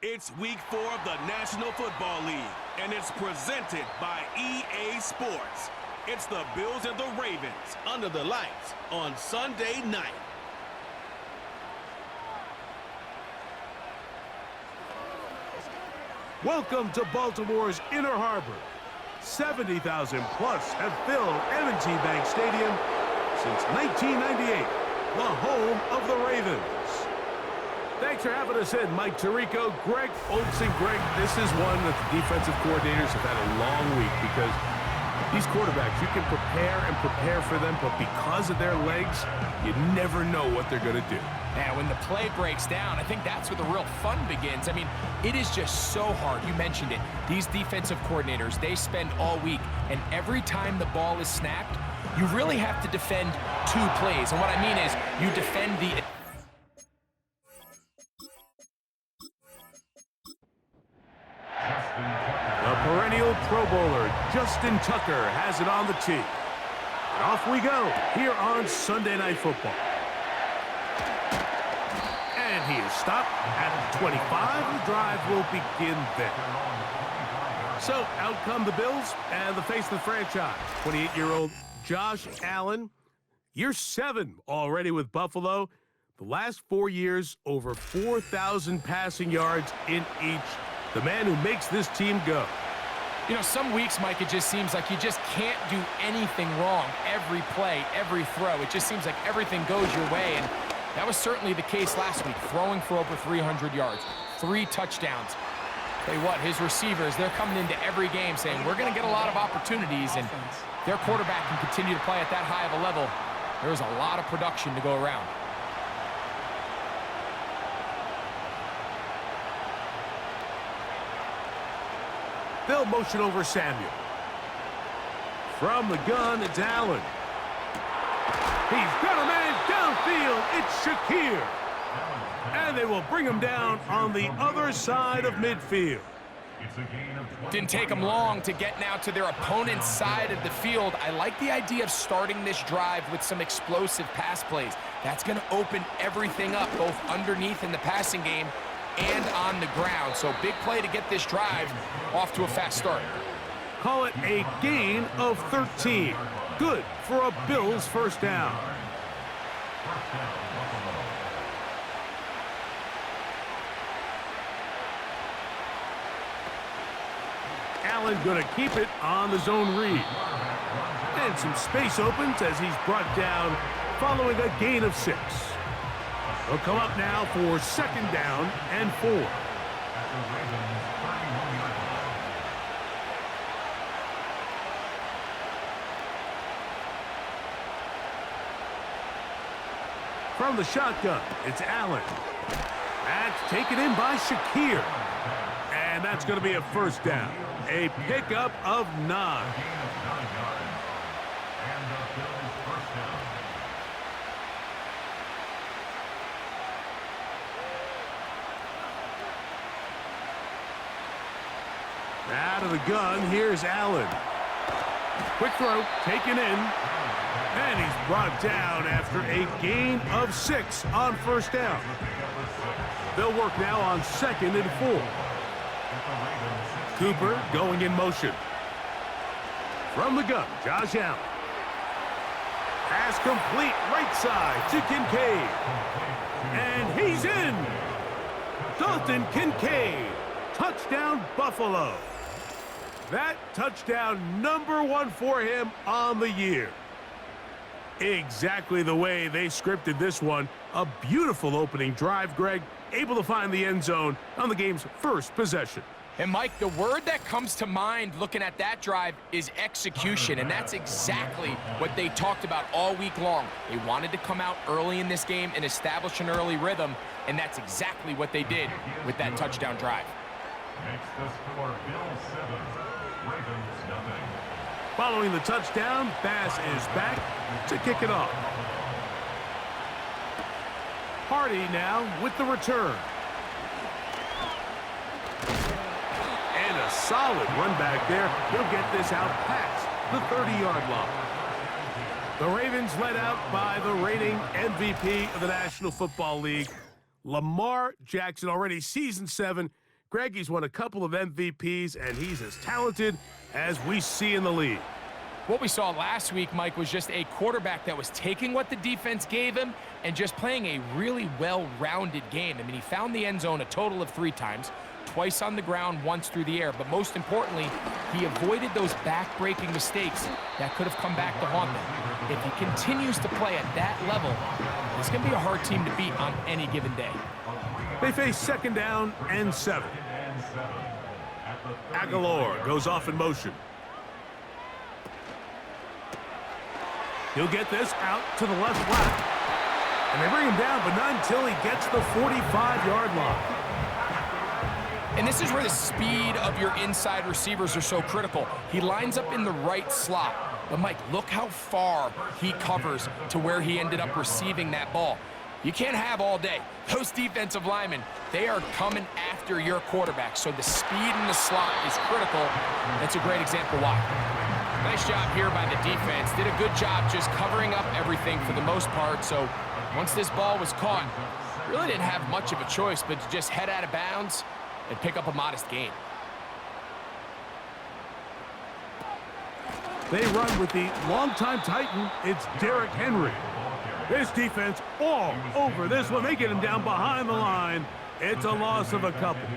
It's week 4 of the National Football League, and it's presented by EA Sports. It's the Bills and the Ravens under the lights on Sunday night. Welcome to Baltimore's Inner Harbor. 70,000 plus have filled M&T Bank Stadium since 1998, the home of the Ravens. Thanks for having us in, Mike Tirico, Greg Olsen. Greg, this is one that the defensive coordinators have had a long week because these quarterbacks, you can prepare for them, but because of their legs, you never know what they're going to do. And when the play breaks down, I think that's where the real fun begins. I mean, it is just so hard. You mentioned it. These defensive coordinators, they spend all week, and every time the ball is snapped, you really have to defend 2 plays. And what I mean is you defend the... The perennial Pro Bowler, Justin Tucker, has it on the tee. And off we go here on Sunday Night Football. And he is stopped at 25. The drive will begin then. So out come the Bills and the face of the franchise, 28-year-old Josh Allen. Year 7 already with Buffalo. The last 4 years, over 4,000 passing yards in each. The man who makes this team go. You know, some weeks, Mike, it just seems like you just can't do anything wrong. Every play, every throw, it just seems like everything goes your way. And that was certainly the case last week, throwing for over 300 yards, 3 touchdowns. Tell you what, his receivers, they're coming into every game saying, we're going to get a lot of opportunities, and their quarterback can continue to play at that high of a level. There's a lot of production to go around. They'll motion over Samuel. From the gun, it's Allen. He's got a man downfield. It's Shakir. And they will bring him down on the other side of midfield. Didn't take them long to get now to their opponent's side of the field. I like the idea of starting this drive with some explosive pass plays. That's going to open everything up, both underneath in the passing game and on the ground. So big play to get this drive off to a fast start. Call it a gain of 13. Good for a Bills first down. Allen going to keep it on the zone read. And some space opens as he's brought down following a gain of 6. They'll come up now for 2nd down and 4. From the shotgun, it's Allen. That's taken in by Shakir. And that's going to be a first down. A pickup of 9. Out of the gun, here's Allen. Quick throw, taken in. And he's brought down after a gain of 6 on first down. They'll work now on 2nd and 4. Cooper going in motion. From the gun, Josh Allen. Pass complete, right side to Kincaid. And he's in. Dalton Kincaid. Touchdown, Buffalo. That touchdown number 1 for him on the year. Exactly the way they scripted this one. A beautiful opening drive, Greg. Able to find the end zone on the game's first possession. And, Mike, the word that comes to mind looking at that drive is execution, and that's exactly what they talked about all week long. They wanted to come out early in this game and establish an early rhythm, and that's exactly what they did with that touchdown drive. Makes the score Bills 7, Ravens nothing. Following the touchdown, Bass is back to kick it off. Hardy now with the return. And a solid run back there. He'll get this out past the 30-yard line. The Ravens led out by the reigning MVP of the National Football League, Lamar Jackson, already season 7. Greg, he's won a couple of MVPs, and he's as talented as we see in the league. What we saw last week, Mike, was just a quarterback that was taking what the defense gave him and just playing a really well-rounded game. I mean, he found the end zone a total of 3 times, twice on the ground, once through the air. But most importantly, he avoided those back-breaking mistakes that could have come back to haunt them. If he continues to play at that level, it's going to be a hard team to beat on any given day. They face 2nd down and 7. Aguilar goes off in motion. He'll get this out to the left flat. And they bring him down, but not until he gets the 45-yard line. And this is where the speed of your inside receivers are so critical. He lines up in the right slot. But, Mike, look how far he covers to where he ended up receiving that ball. You can't have all day. Those defensive linemen, they are coming after your quarterback. So the speed in the slot is critical. That's a great example why. Nice job here by the defense. Did a good job just covering up everything for the most part. So once this ball was caught, really didn't have much of a choice but to just head out of bounds and pick up a modest gain. They run with the longtime Titan. It's Derrick Henry. This defense all over this one. They get him down behind the line. It's a loss of a couple.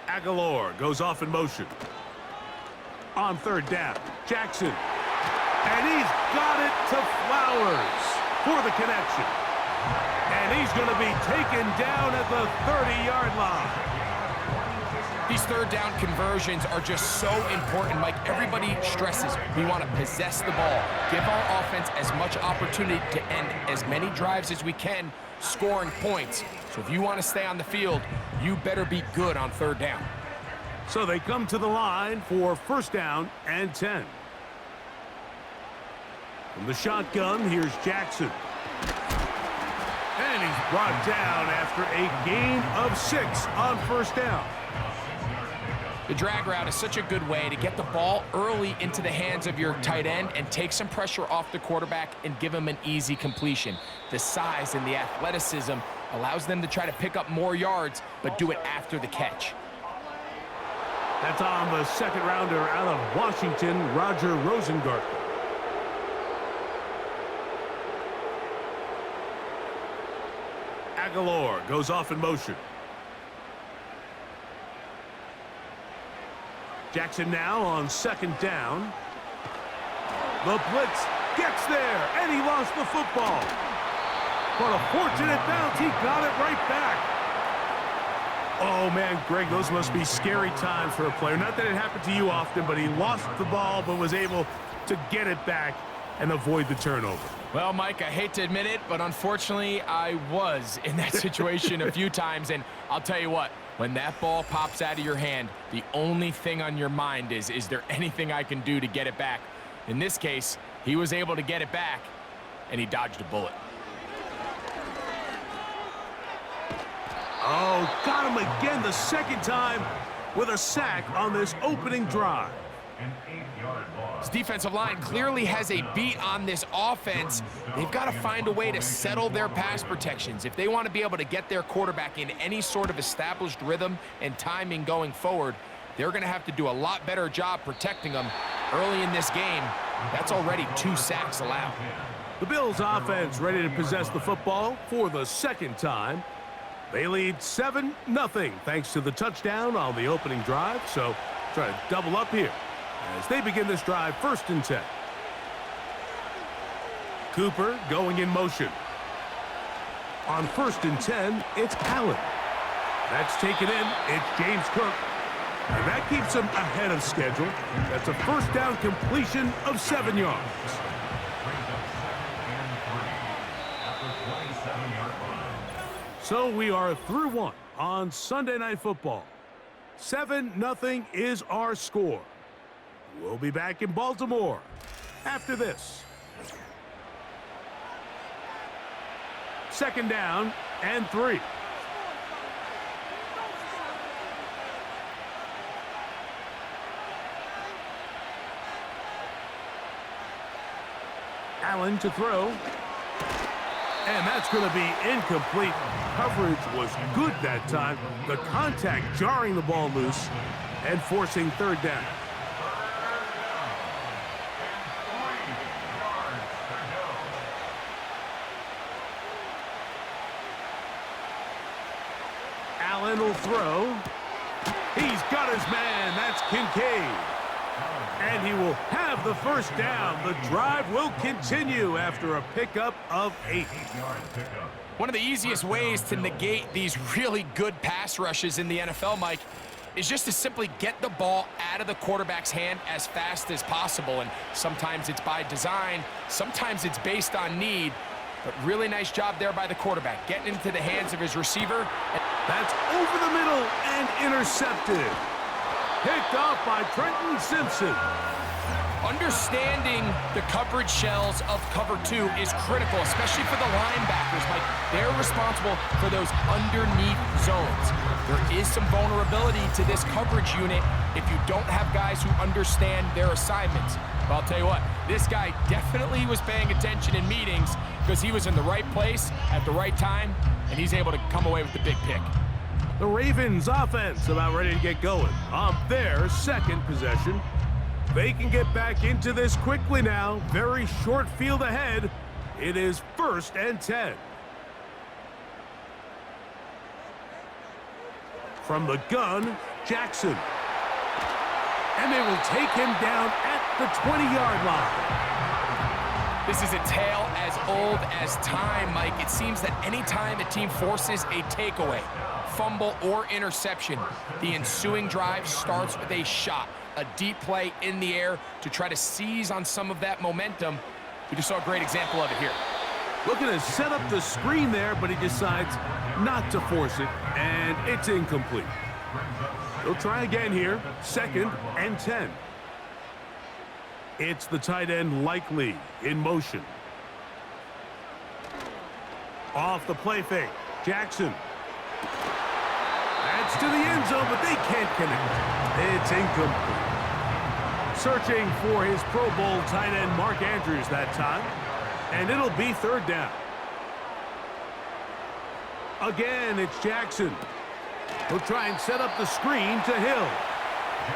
Aguilar goes off in motion. On 3rd down, Jackson. And he's got it to Flowers for the connection. And he's going to be taken down at the 30-yard line. These 3rd down conversions are just so important, Mike. Everybody stresses we want to possess the ball, give our offense as much opportunity to end as many drives as we can, scoring points. So if you want to stay on the field, you better be good on 3rd down. So they come to the line for 1st down and 10. From the shotgun, here's Jackson. And he's brought down after a gain of 6 on 1st down. The drag route is such a good way to get the ball early into the hands of your tight end and take some pressure off the quarterback and give him an easy completion. The size and the athleticism allows them to try to pick up more yards, but do it after the catch. That's on the 2nd rounder out of Washington, Roger Rosengarten. Aguilar goes off in motion. Jackson now on 2nd down. The blitz gets there, and he lost the football. But a fortunate bounce, he got it right back. Oh, man, Greg, those must be scary times for a player. Not that it happened to you often, but he lost the ball but was able to get it back and avoid the turnover. Well, Mike, I hate to admit it, but unfortunately, I was in that situation a few times, and I'll tell you what, when that ball pops out of your hand, the only thing on your mind is there anything I can do to get it back? In this case, he was able to get it back, and he dodged a bullet. Oh, got him again the 2nd time with a sack on this opening drive. An 8-yard loss. This defensive line clearly has a beat on this offense. They've got to find a way to settle their pass protections. If they want to be able to get their quarterback in any sort of established rhythm and timing going forward, they're going to have to do a lot better job protecting them early in this game. That's already 2 sacks allowed. The Bills offense ready to possess the football for the 2nd time. They lead 7-0 thanks to the touchdown on the opening drive. So try to double up here as they begin this drive 1st and 10. Cooper going in motion. On 1st and 10, it's Allen. That's taken in. It's James Cook. And that keeps him ahead of schedule. That's a 1st down completion of 7 yards. So we are through 1 on Sunday Night Football. 7-0 is our score. We'll be back in Baltimore after this. 2nd down and 3. Allen to throw. And that's going to be incomplete. Coverage was good that time. The contact jarring the ball loose and forcing third down. Allen will throw. He's got his man. That's Kincaid. And he will have the first down. The drive will continue after a pickup of 8. One of the easiest ways to negate these really good pass rushes in the NFL, Mike, is just to simply get the ball out of the quarterback's hand as fast as possible. And sometimes it's by design, sometimes it's based on need. But really nice job there by the quarterback, getting into the hands of his receiver. That's over the middle and intercepted. Picked off by Trenton Simpson. Understanding the coverage shells of cover 2 is critical, especially for the linebackers, Mike. They're responsible for those underneath zones. There is some vulnerability to this coverage unit if you don't have guys who understand their assignments. But I'll tell you what, this guy definitely was paying attention in meetings because he was in the right place at the right time, and he's able to come away with the big pick. The Ravens offense about ready to get going on their second possession. They can get back into this quickly now. Very short field ahead. It is 1st and 10. From the gun, Jackson. And they will take him down at the 20-yard line. This is a tale as old as time, Mike. It seems that anytime a team forces a takeaway, fumble, or interception, the ensuing drive starts with a shot, a deep play in the air to try to seize on some of that momentum. We just saw a great example of it here. Looking to set up the screen there, but he decides not to force it, and it's incomplete. He'll try again here, 2nd and 10. It's the tight end Likely in motion. Off the play fake, Jackson. That's to the end zone, but they can't connect. It's incomplete. Searching for his Pro Bowl tight end Mark Andrews that time, and it'll be 3rd down. Again, it's Jackson. He'll try and set up the screen to Hill.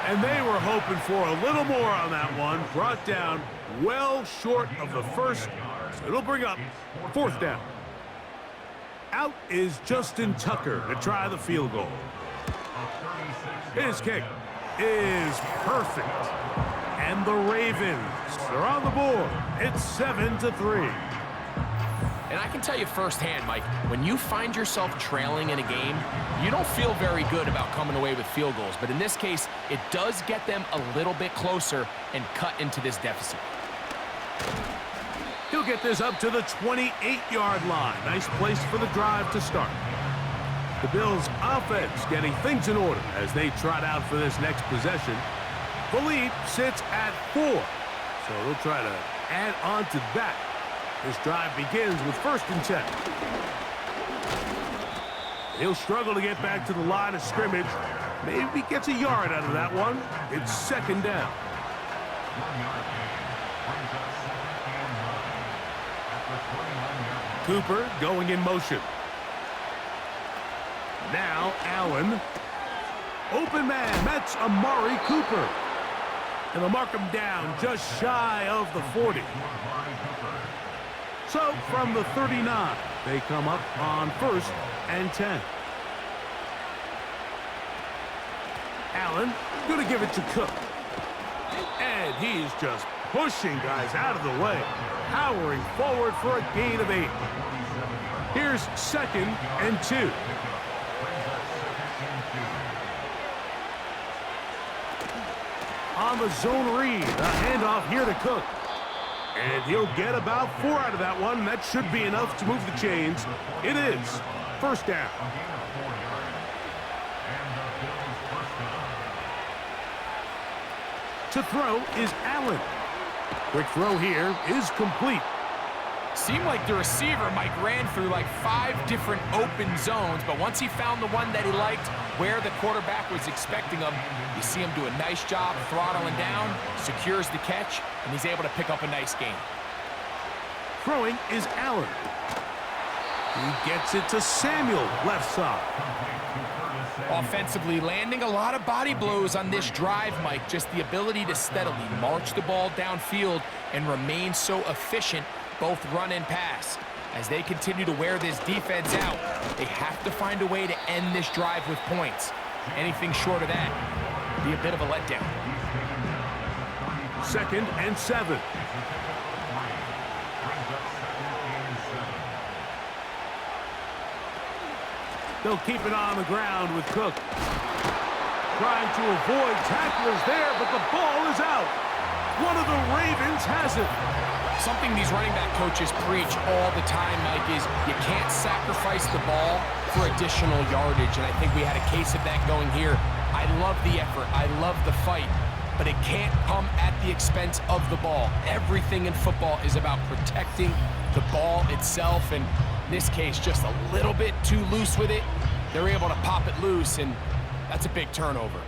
And they were hoping for a little more on that one. Brought down well short of the first, so it'll bring up 4th down. Out is Justin Tucker to try the field goal. His kick is perfect. And the Ravens are on the board. It's 7-3. And I can tell you firsthand, Mike, when you find yourself trailing in a game, you don't feel very good about coming away with field goals. But in this case, it does get them a little bit closer and cut into this deficit. He'll get this up to the 28-yard line. Nice place for the drive to start. The Bills' offense getting things in order as they trot out for this next possession. The lead sits at 4, so they'll try to add on to that. This drive begins with 1st and 10. He'll struggle to get back to the line of scrimmage. Maybe gets a yard out of that one. It's 2nd down. Cooper going in motion. Now Allen. Open man, that's Amari Cooper. And they'll mark him down just shy of the 40. So from the 39, they come up on 1st and 10. Allen going to give it to Cook. And he's just pushing guys out of the way, powering forward for a gain of 8. Here's 2nd and 2. On the zone read, a handoff here to Cook. And he'll get about 4 out of that one. That should be enough to move the chains. It is 1st down. To throw is Allen. Quick throw here is complete. Seemed like the receiver, Mike, ran through like 5 different open zones, but once he found the one that he liked, where the quarterback was expecting him, you see him do a nice job throttling down, secures the catch, and he's able to pick up a nice gain. Throwing is Allen. He gets it to Samuel, left side. Offensively, landing a lot of body blows on this drive, Mike. Just the ability to steadily march the ball downfield and remain so efficient, both run and pass. As they continue to wear this defense out, they have to find a way to end this drive with points. Anything short of that would be a bit of a letdown. 2nd and 7. They'll keep it on the ground with Cook. Trying to avoid tacklers there, but the ball is out. One of the Ravens has it. Something these running back coaches preach all the time, Mike, is you can't sacrifice the ball for additional yardage, and I think we had a case of that going here. I love the effort. I love the fight, but it can't come at the expense of the ball. Everything in football is about protecting the ball itself, and in this case, just a little bit too loose with it. They're able to pop it loose, and that's a big turnover.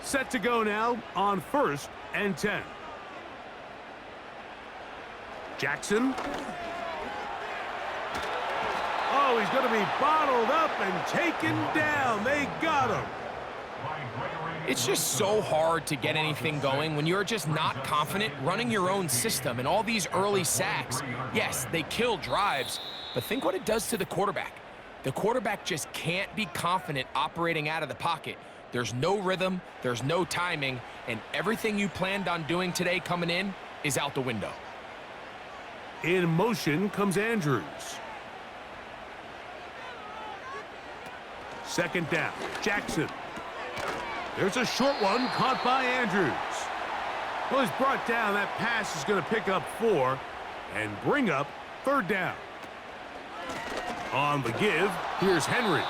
Set to go now on 1st and 10. Jackson. Oh, he's going to be bottled up and taken down. They got him. It's just so hard to get anything going when you're just not confident running your own system. And all these early sacks, yes, they kill drives, but think what it does to the quarterback. The quarterback just can't be confident operating out of the pocket. There's no rhythm, there's no timing, and everything you planned on doing today coming in is out the window. In motion comes Andrews. 2nd down, Jackson. There's a short one caught by Andrews. Well, he's brought down. That pass is going to pick up 4 and bring up 3rd down. On the give, here's Henry.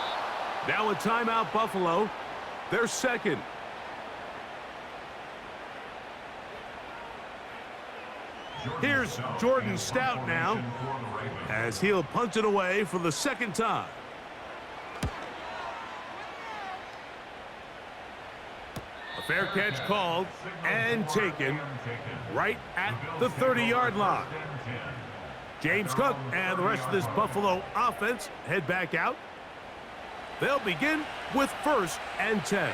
Now a timeout, Buffalo. They're 2nd. Here's Jordan Stout now as he'll punt it away for the 2nd time. A fair catch called and taken right at the 30-yard line. James Cook and the rest of this Buffalo offense head back out. They'll begin with 1st and 10.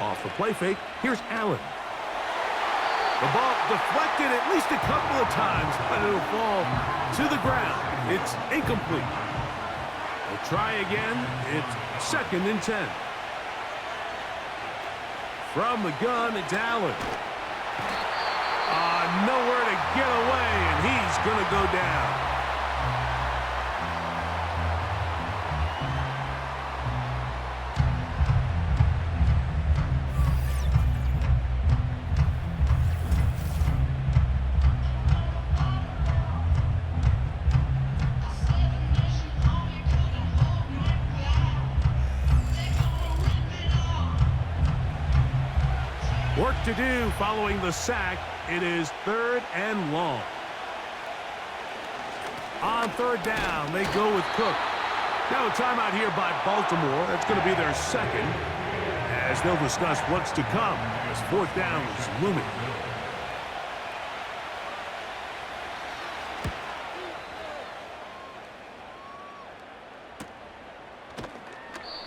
Off the play fake, here's Allen. The ball deflected at least a couple of times, but it'll fall to the ground. It's incomplete. They'll try again. It's 2nd and 10. From the gun, it's Allen. Nowhere to get away, and he's going to go down. Work to do following the sack. It is 3rd and long. On 3rd down, they go with Cook. Now a timeout here by Baltimore. That's going to be their 2nd, as they'll discuss what's to come as 4th down is looming.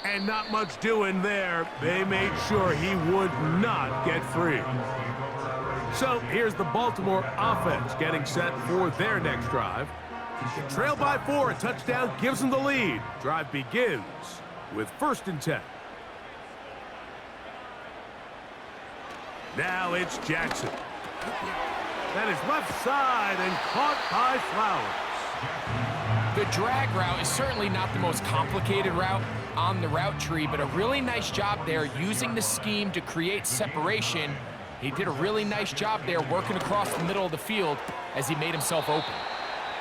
And not much doing there. They made sure he would not get free. So here's the Baltimore offense getting set for their next drive. They trail by 4, a touchdown gives them the lead. Drive begins with 1st and 10. Now it's Jackson. That is left side and caught by Flowers. The drag route is certainly not the most complicated route on the route tree, but a really nice job there using the scheme to create separation. He did a really nice job there working across the middle of the field as he made himself open.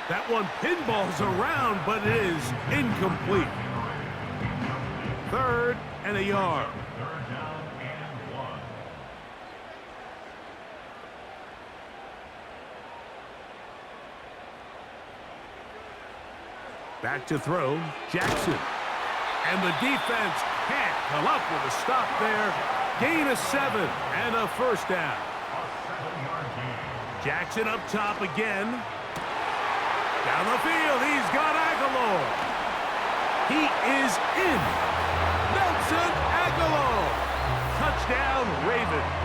That one pinballs around, but it is incomplete. 3rd and a yard. Back to throw, Jackson. And the defense can't come up with a stop there. Gain of 7 and a 1st down. Jackson up top again. Down the field, he's got Aguilar. He is in. Nelson Aguilar. Touchdown, Ravens.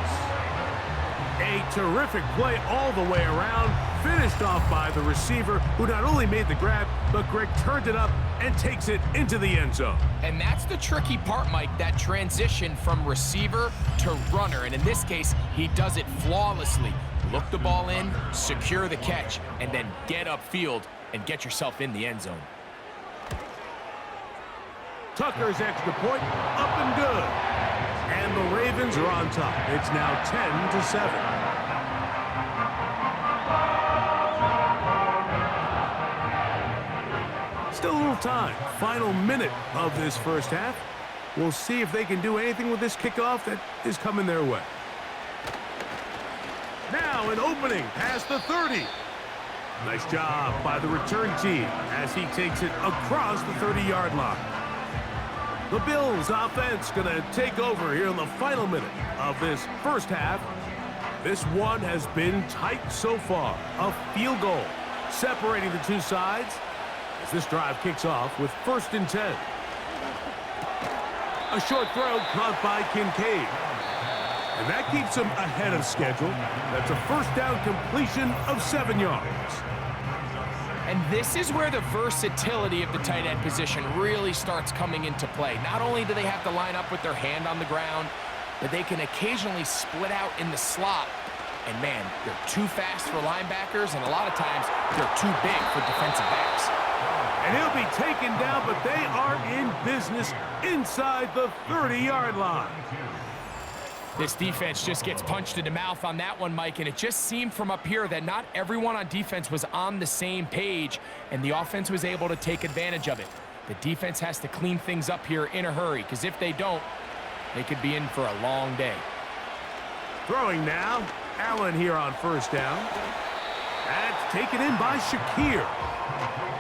A terrific play all the way around, finished off by the receiver, who not only made the grab, but Greg turned it up and takes it into the end zone. And that's the tricky part, Mike, that transition from receiver to runner. And in this case, he does it flawlessly. Look the ball in, secure the catch, and then get upfield and get yourself in the end zone. Tucker's extra point, up and good. And the Ravens are on top. It's now 10-7. Still a little time. Final minute of this first half. We'll see if they can do anything with this kickoff that is coming their way. Now an opening past the 30. Nice job by the return team as he takes it across the 30-yard line. The Bills offense going to take over here in the final minute of this first half. This one has been tight so far. A field goal separating the two sides as this drive kicks off with 1st and 10. A short throw caught by Kincaid. And that keeps him ahead of schedule. That's a first down completion of 7 yards. And this is where the versatility of the tight end position really starts coming into play. Not only do they have to line up with their hand on the ground, but they can occasionally split out in the slot. And man, they're too fast for linebackers, and a lot of times they're too big for defensive backs. And he'll be taken down, but they are in business inside the 30-yard line. This defense just gets punched in the mouth on that one, Mike, and it just seemed from up here that not everyone on defense was on the same page, and the offense was able to take advantage of it. The defense has to clean things up here in a hurry, because if they don't, they could be in for a long day. Throwing now, Allen here on 1st down. That's taken in by Shakir.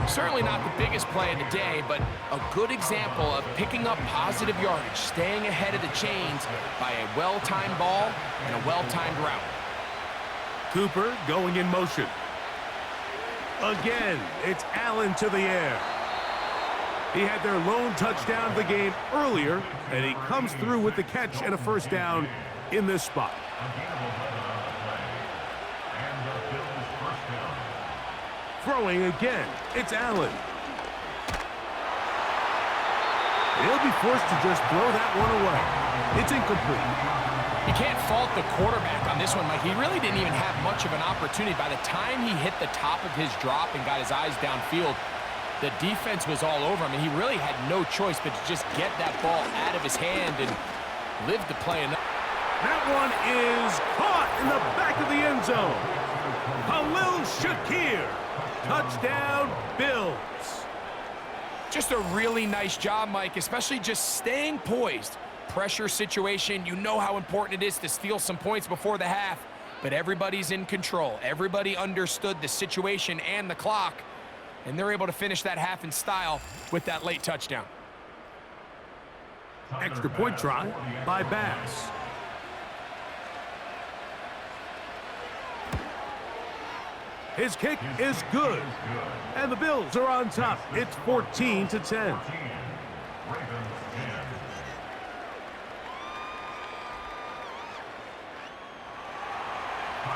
Certainly not the biggest play of the day, but a good example of picking up positive yardage, staying ahead of the chains by a well-timed ball and a well-timed route. Cooper going in motion. Again, it's Allen to the air. He had their lone touchdown of the game earlier, and he comes through with the catch and a 1st down in this spot. Throwing again, it's Allen. He'll be forced to just throw that one away. It's incomplete. You can't fault the quarterback on this one, Mike. He really didn't even have much of an opportunity. By the time he hit the top of his drop and got his eyes downfield, the defense was all over him, and he really had no choice but to just get that ball out of his hand and live to play enough. That one is caught in the back of the end zone. Khalil Shakir. Touchdown, Bills. Just a really nice job, Mike, especially just staying poised. Pressure situation, you know how important it is to steal some points before the half, but everybody's in control. Everybody understood the situation and the clock, and they're able to finish that half in style with that late touchdown. Extra point try by Bass. His kick is good. And the Bills are on top. It's 14-10.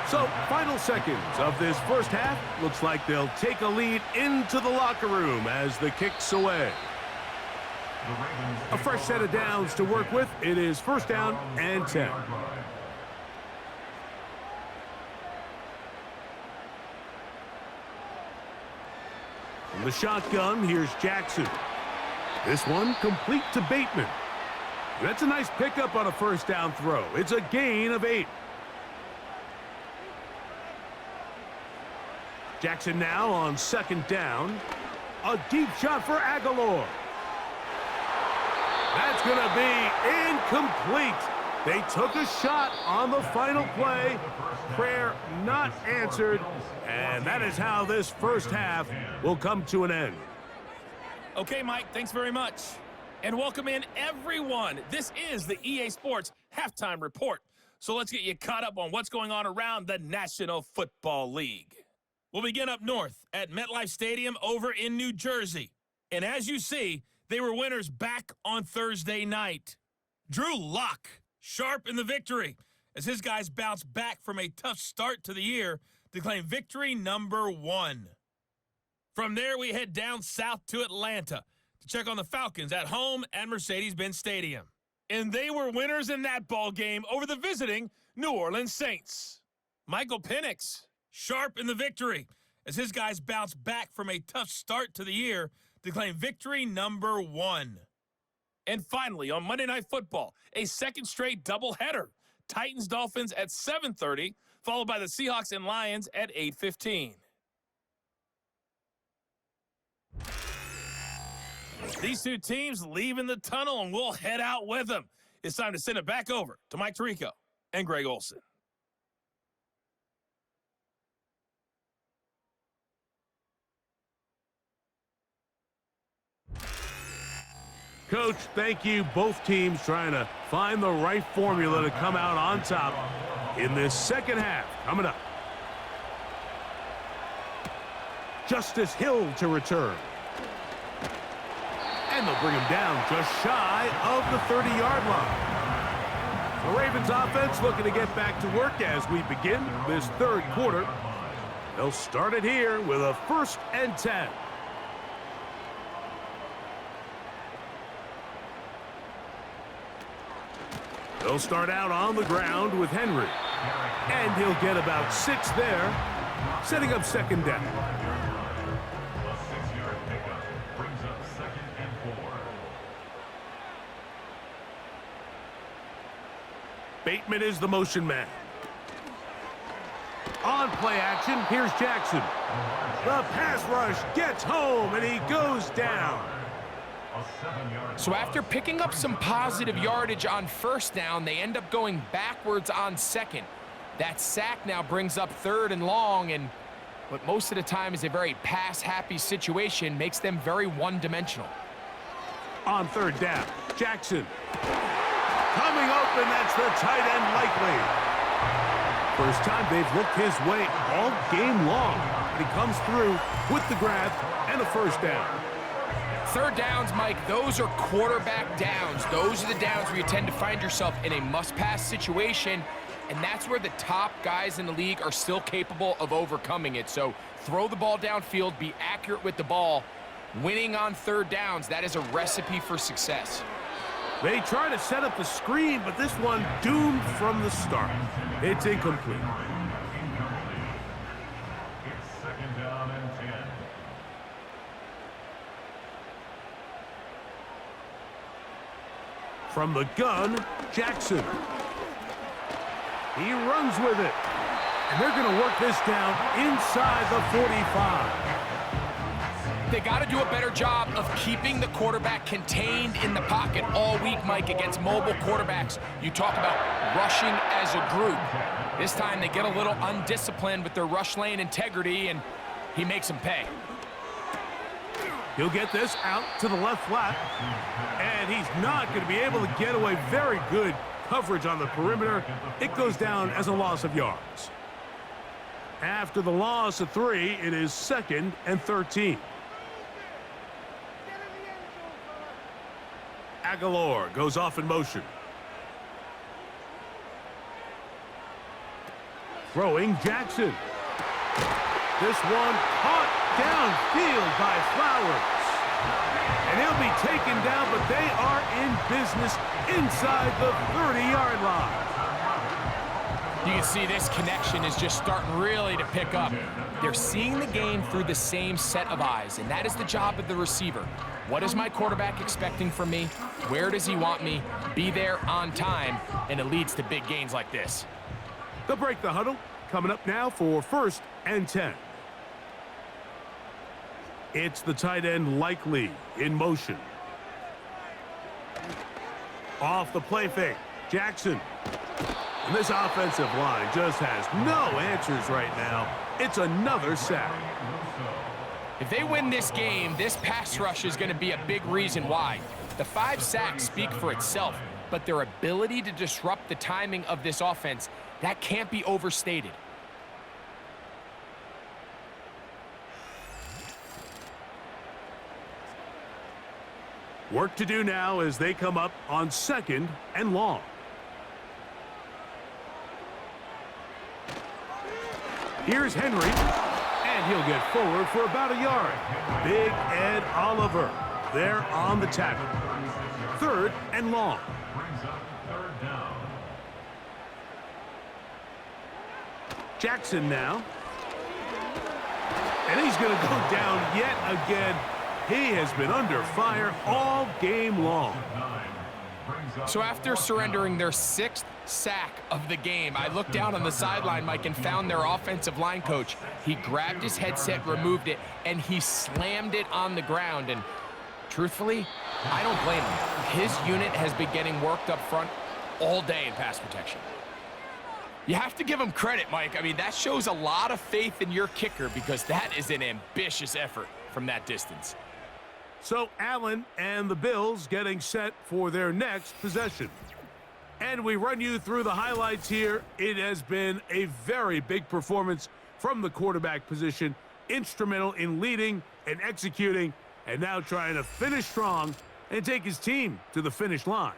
So, final seconds of this first half. Looks like they'll take a lead into the locker room as the kick's away. A fresh set of downs to work with. It is 1st down and 10. From the shotgun, here's Jackson. This one complete to Bateman. That's a nice pickup on a 1st down throw. It's a gain of 8. Jackson now on 2nd down. A deep shot for Aguilar. That's going to be incomplete. They took a shot on the final play. Prayer not answered. And that is how this first half will come to an end. Okay, Mike, thanks very much. And welcome in everyone. This is the EA Sports Halftime Report. So let's get you caught up on what's going on around the National Football League. We'll begin up north at MetLife Stadium over in New Jersey. And as you see, they were winners back on Thursday night. Drew Lock, sharp in the victory, as his guys bounce back from a tough start to the year to claim victory number 1. From there, we head down south to Atlanta to check on the Falcons at home at Mercedes-Benz Stadium. And they were winners in that ball game over the visiting New Orleans Saints. Michael Penix, sharp in the victory, as his guys bounce back from a tough start to the year to claim victory number 1. And finally, on Monday Night Football, a second straight doubleheader. Titans-Dolphins at 7:30, followed by the Seahawks and Lions at 8:15. These two teams leaving the tunnel, and we'll head out with them. It's time to send it back over to Mike Tirico and Greg Olson. Coach, thank you. Both teams trying to find the right formula to come out on top in this second half. Coming up. Justice Hill to return. And they'll bring him down just shy of the 30-yard line. The Ravens offense looking to get back to work as we begin this third quarter. They'll start it here with a 1st and 10. They'll start out on the ground with Henry. And he'll get about 6 there, setting up second down. A 6-yard pickup brings up 2nd and 4. Bateman is the motion man. On play action, here's Jackson. The pass rush gets home, and he goes down. So after picking up some positive yardage on first down, they end up going backwards on second. That sack now brings up 3rd and long, and what most of the time is a very pass-happy situation makes them very one-dimensional. On 3rd down, Jackson. Coming open, that's the tight end Likely. First time they've looked his way all game long. But he comes through with the grab and a 1st down. 3rd downs, Mike, those are quarterback downs. Those are the downs where you tend to find yourself in a must-pass situation, and that's where the top guys in the league are still capable of overcoming it. So throw the ball downfield, be accurate with the ball. Winning on 3rd downs, that is a recipe for success. They try to set up the screen, but this one doomed from the start. It's incomplete. It's 2nd down and 10. From the gun, Jackson. He runs with it. And they're going to work this down inside the 45. They got to do a better job of keeping the quarterback contained in the pocket all week, Mike, against mobile quarterbacks. You talk about rushing as a group. This time they get a little undisciplined with their rush lane integrity, and he makes them pay. He'll get this out to the left flat, and he's not going to be able to get away. Very good coverage on the perimeter. It goes down as a loss of yards. After the loss of 3, it is 2nd and 13. Aguilar goes off in motion. Throwing Jackson. This one caught downfield by Flowers. And he'll be taken down, but they are in business inside the 30-yard line. You can see this connection is just starting really to pick up. They're seeing the game through the same set of eyes, and that is the job of the receiver. What is my quarterback expecting from me? Where does he want me? Be there on time, and it leads to big gains like this. They'll break the huddle. Coming up now for 1st and 10. It's the tight end Likely in motion. Off the play fake, Jackson. And this offensive line just has no answers right now. It's another sack. If they win this game, this pass rush is going to be a big reason why. The 5 sacks speak for itself. but their ability to disrupt the timing of this offense, that can't be overstated. Work to do now as they come up on 2nd and long. Here's Henry, and he'll get forward for about a yard. Big Ed Oliver there on the tackle. 3rd and long. Brings up 3rd down. Jackson now. And he's going to go down yet again. He has been under fire all game long. So after surrendering their 6th sack of the game, I looked down on the sideline, Mike, and found their offensive line coach. He grabbed his headset, removed it, and he slammed it on the ground. And truthfully, I don't blame him. His unit has been getting worked up front all day in pass protection. You have to give him credit, Mike. I mean, that shows a lot of faith in your kicker because that is an ambitious effort from that distance. So Allen and the Bills getting set for their next possession. And we run you through the highlights here. It has been a very big performance from the quarterback position, instrumental in leading and executing, and now trying to finish strong and take his team to the finish line.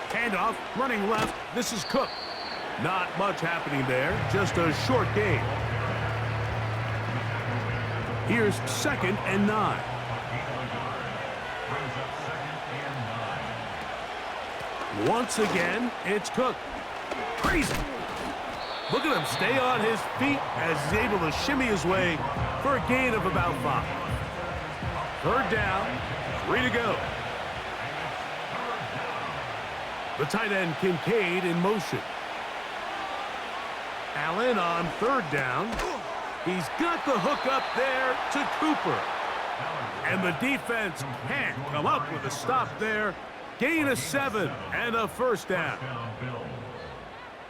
Handoff, running left. This is Cook. Not much happening there, just a short gain. Here's 2nd and 9. Once again, it's Cook. Crazy. Look at him stay on his feet as he's able to shimmy his way for a gain of about 5. 3rd down, 3 to go. The tight end Kincaid in motion. Allen on 3rd down. He's got the hook up there to Cooper. And the defense can't come up with a stop there. Gain of 7 and a 1st down.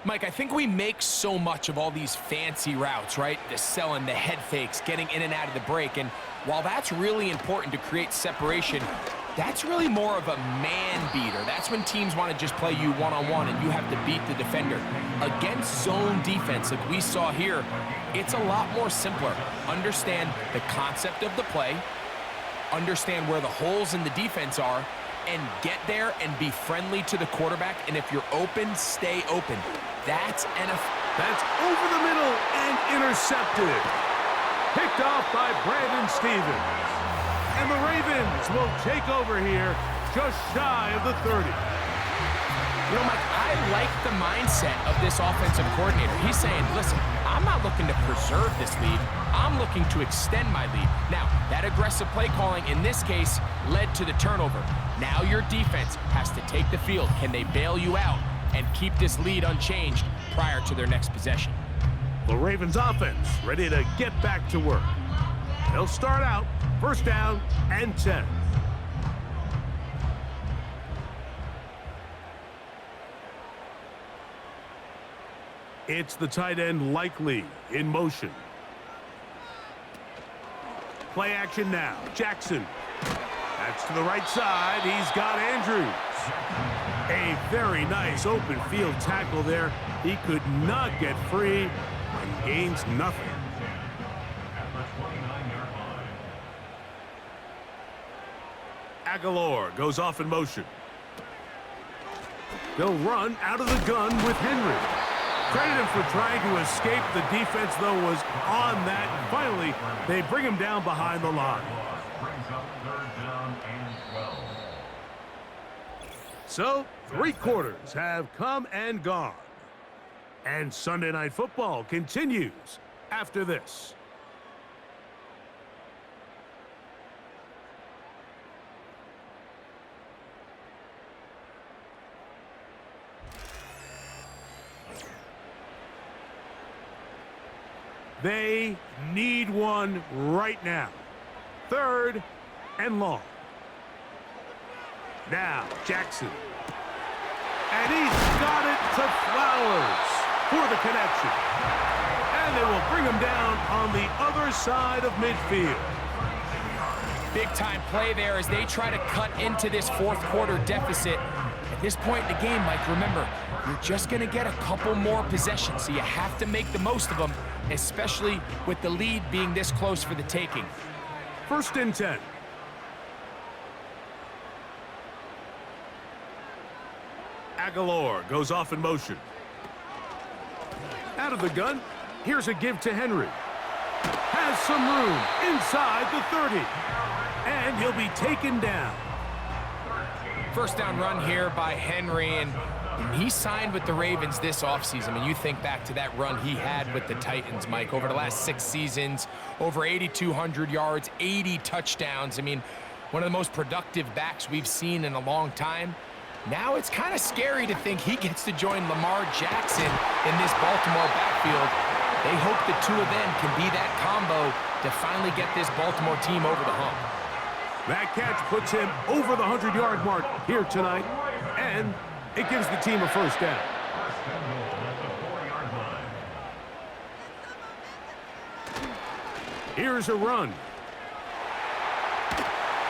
Mike, I think we make so much of all these fancy routes, right? The selling, the head fakes, getting in and out of the break. And while that's really important to create separation, that's really more of a man beater. That's when teams want to just play you one-on-one and you have to beat the defender. Against zone defense like we saw here, it's a lot more simpler. Understand the concept of the play, understand where the holes in the defense are, and get there and be friendly to the quarterback. And if you're open, stay open. That's over the middle and intercepted. Picked off by Brandon Stevens. And the Ravens will take over here just shy of the 30. You know, Mike, I like the mindset of this offensive coordinator. He's saying, listen, I'm not looking to preserve this lead. I'm looking to extend my lead. Now, that aggressive play calling in this case led to the turnover. Now your defense has to take the field. Can they bail you out and keep this lead unchanged prior to their next possession? The Ravens offense ready to get back to work. They'll start out 1st down and 10. It's the tight end Likely in motion. Play action now. Jackson. That's to the right side. He's got Andrews. A very nice open field tackle there. He could not get free and gains nothing. Aguilar goes off in motion. They'll run out of the gun with Henry. Credit him for trying to escape. The defense, though, was on that. And finally, they bring him down behind the line. So, 3 quarters have come and gone. And Sunday Night Football continues after this. They need one right now. 3rd and long. Now, Jackson. And he's got it to Flowers for the connection. And And they will bring him down on the other side of midfield. Big-time play there as they try to cut into this fourth quarter deficit. At this point in the game, Mike, remember, you're just going to get a couple more possessions, so you have to make the most of them, especially with the lead being this close for the taking. 1st and 10. Aguilar goes off in motion. Out of the gun, here's a give to Henry. Has some room inside the 30. And he'll be taken down. First down run here by Henry, and he signed with the Ravens this offseason. I mean, you think back to that run he had with the Titans, Mike, over the last 6 seasons, over 8,200 yards, 80 touchdowns. I mean, one of the most productive backs we've seen in a long time. Now it's kind of scary to think he gets to join Lamar Jackson in this Baltimore backfield. They hope the two of them can be that combo to finally get this Baltimore team over the hump. That catch puts him over the 100-yard mark here tonight, and it gives the team a first down. Here's a run.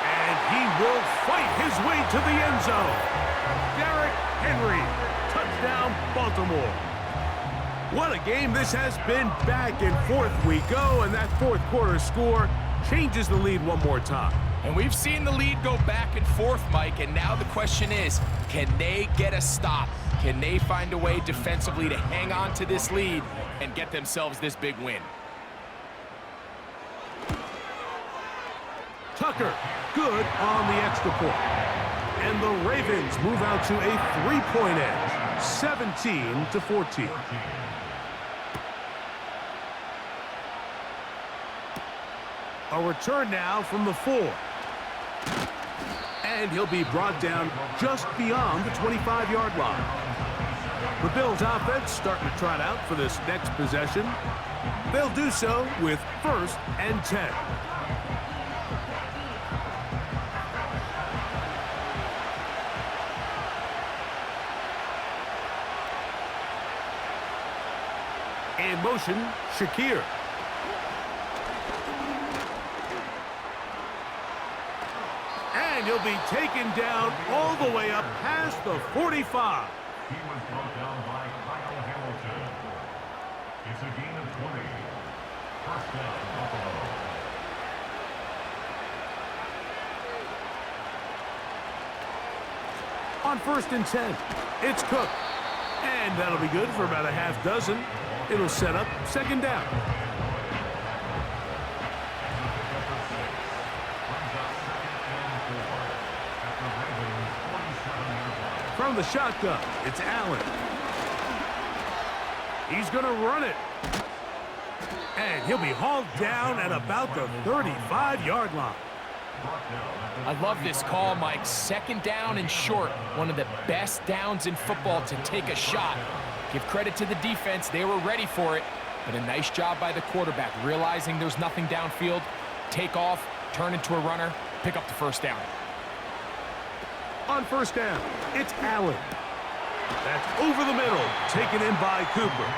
And he will fight his way to the end zone. Derrick Henry, touchdown Baltimore. What a game this has been. Back and forth we go, and that fourth quarter score changes the lead one more time. And we've seen the lead go back and forth, Mike, and now the question is, can they get a stop? Can they find a way defensively to hang on to this lead and get themselves this big win? Tucker, good on the extra point. And the Ravens move out to a 3-point edge, 17-14. A return now from the 4. And he'll be brought down just beyond the 25-yard line. The Bills offense starting to trot out for this next possession. They'll do so with 1st and 10. In motion, Shakir. And he'll be taken down all the way up past the 45. He was brought down by Kyle Hamilton. It's a gain of 20. First down, Buffalo. On 1st and 10, it's Cook. And that'll be good for about a half dozen. It'll set up 2nd down. From the shotgun, it's Allen. He's going to run it. And he'll be hauled down at about the 35-yard line. I love this call, Mike. 2nd down and short. One of the best downs in football to take a shot. Give credit to the defense. They were ready for it. But a nice job by the quarterback, realizing there's nothing downfield. Take off, turn into a runner, pick up the 1st down. On 1st down, it's Allen. That's over the middle, taken in by Cooper.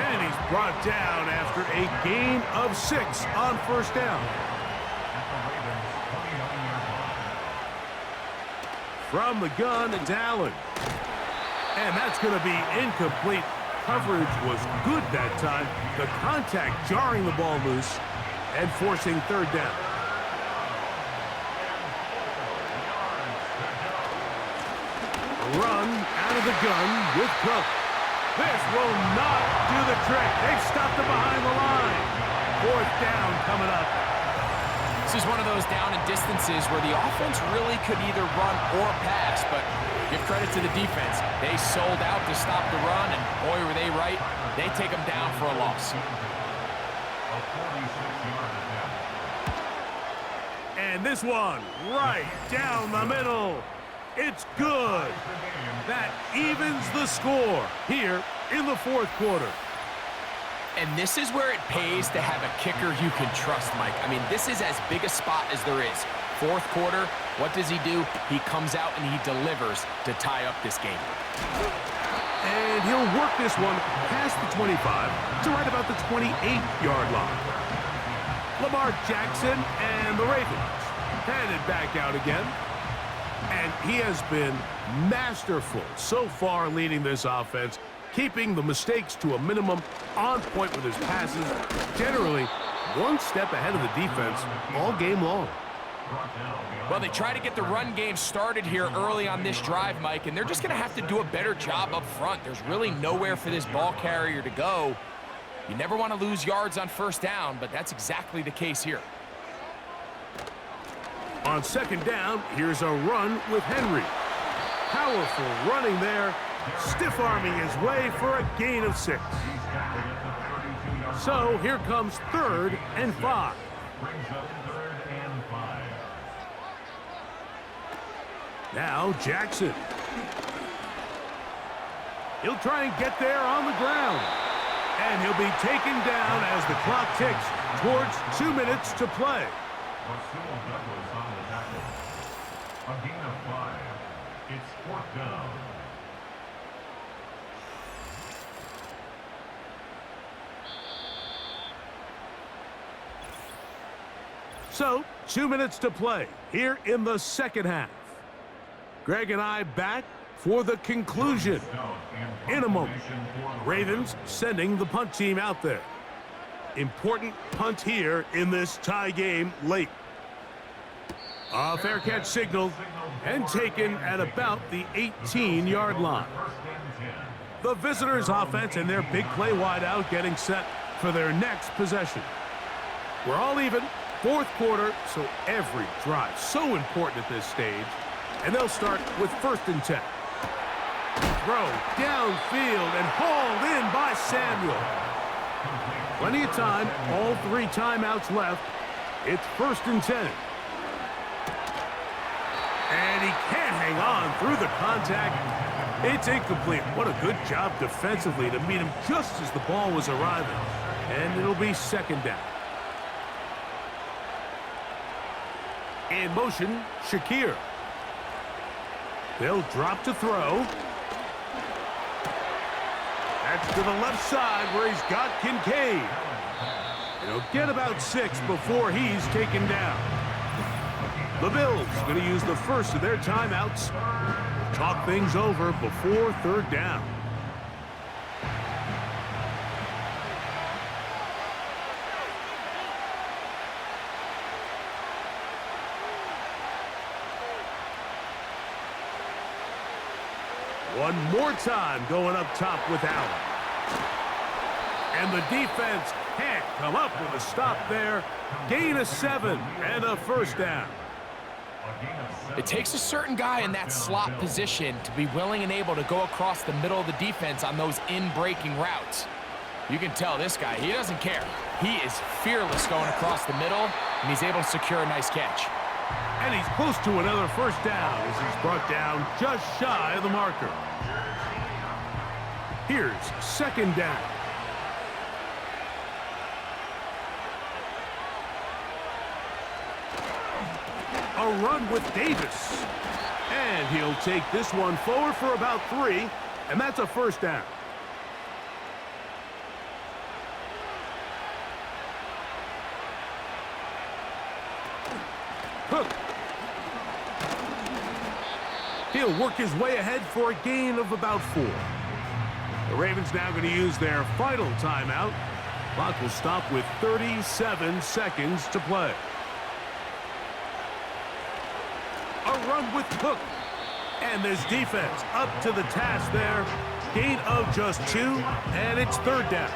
And he's brought down after a gain of 6 on 1st down. From the gun, it's Allen. And that's going to be incomplete. Coverage was good that time. The contact jarring the ball loose and forcing 3rd down. Run out of the gun with Cook. This will not do the trick. They've stopped it behind the line. 4th down coming up. This is one of those down and distances where the offense really could either run or pass, but give credit to the defense. They sold out to stop the run, and boy, were they right. They take them down for a loss. And this one right down the middle. It's good. That evens the score here in the 4th quarter. And this is where it pays to have a kicker you can trust, Mike. I mean, this is as big a spot as there is. 4th quarter, what does he do? He comes out and he delivers to tie up this game. And he'll work this one past the 25 to right about the 28-yard line. Lamar Jackson and the Ravens headed back out again. And he has been masterful so far leading this offense, keeping the mistakes to a minimum, on point with his passes, generally one step ahead of the defense all game long. Well, they try to get the run game started here early on this drive, Mike, and they're just going to have to do a better job up front. There's really nowhere for this ball carrier to go. You never want to lose yards on first down, but that's exactly the case here. On second down, here's a run with Henry. Powerful running there, stiff-arming his way for a gain of 6. So here comes 3rd and 5. Now Jackson. He'll try and get there on the ground. And he'll be taken down as the clock ticks towards 2 minutes to play. A gain of 5. It's 4th down. So, 2 minutes to play here in the second half. Greg and I back for the conclusion in a moment. Ravens sending the punt team out there. Important punt here in this tie game late. A fair catch signaled and taken at about the 18-yard line. The visitors' offense and their big play wideout getting set for their next possession. We're all even, 4th quarter, so every drive so important at this stage. And they'll start with 1st and 10. Throw downfield and hauled in by Samuel. Plenty of time, all 3 timeouts left. It's 1st and 10. And he can't hang on through the contact. It's incomplete. What a good job defensively to meet him just as the ball was arriving. And it'll be 2nd down. In motion, Shakir. They'll drop to throw. That's to the left side where he's got Kincaid. He'll get about 6 before he's taken down. The Bills going to use the first of their timeouts. Talk things over before 3rd down. One more time going up top with Allen. And the defense can't come up with a stop there. Gain of 7 and a 1st down. It takes a certain guy in that slot position to be willing and able to go across the middle of the defense on those in-breaking routes. You can tell this guy, he doesn't care. He is fearless going across the middle, and he's able to secure a nice catch. And he's close to another 1st down as he's brought down just shy of the marker. Here's 2nd down. A run with Davis. And he'll take this one forward for about 3, and that's a 1st down. Cook. He'll work his way ahead for a gain of about 4. The Ravens now going to use their final timeout. Clock will stop with 37 seconds to play. A run with Cook. And this defense up to the task there. Gain of just 2, and it's 3rd down.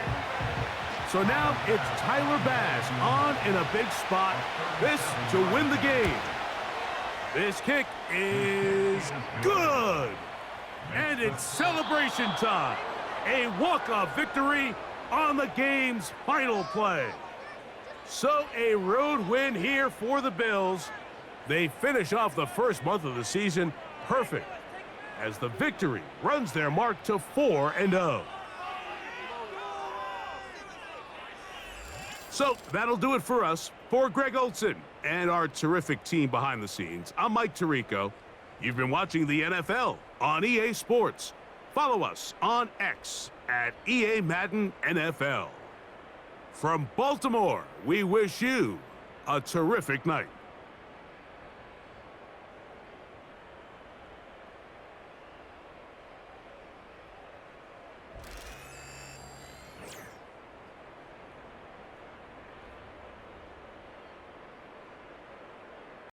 So now it's Tyler Bass on in a big spot. This to win the game. This kick is good. And it's celebration time. A walk-off victory on the game's final play. So a road win here for the Bills. They finish off the first month of the season perfect as the victory runs their mark to 4-0. So that'll do it for us. For Greg Olson and our terrific team behind the scenes, I'm Mike Tirico. You've been watching the NFL on EA Sports. Follow us on X at EA Madden NFL. From Baltimore, we wish you a terrific night.